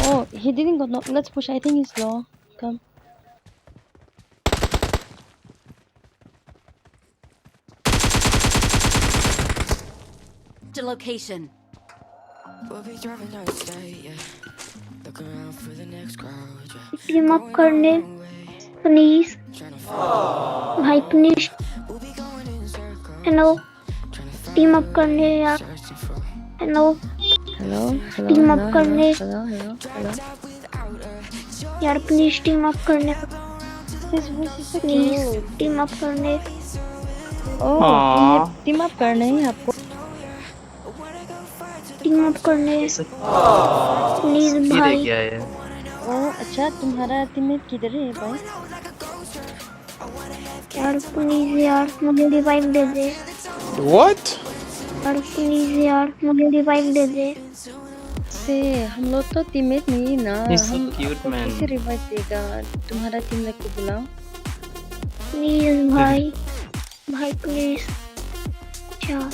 Oh, he didn't go. No, let's push. I think he's low. Come. To location. We'll be driving down the state, yeah. Look around for the next crowd, yeah. Team up करने please भाई please We'll be going in circles, hello trying to find team up करने यार searching for. Hello Hello. Hello. Team Hello. up Hello. करने Hello. Hello. Hello. Top without her, यार please team up करने His voice is so please cute. Team up करने Oh, team up करना है आपको. Team up करने please ये रह भाई गया है। Oh, अच्छा तुम्हारा टीममेट किधर है भाई? यार प्लीज यार मुझे रिवाइव दे दे What? यार प्लीज यार मुझे रिवाइव दे दे से हम लोग तो टीममेट नहीं ना. He's so हम cute, आपको man. कैसे रिवाइव देगा? तुम्हारा टीममेट को बुलाओ. प्लीज भाई भाई प्लीज यार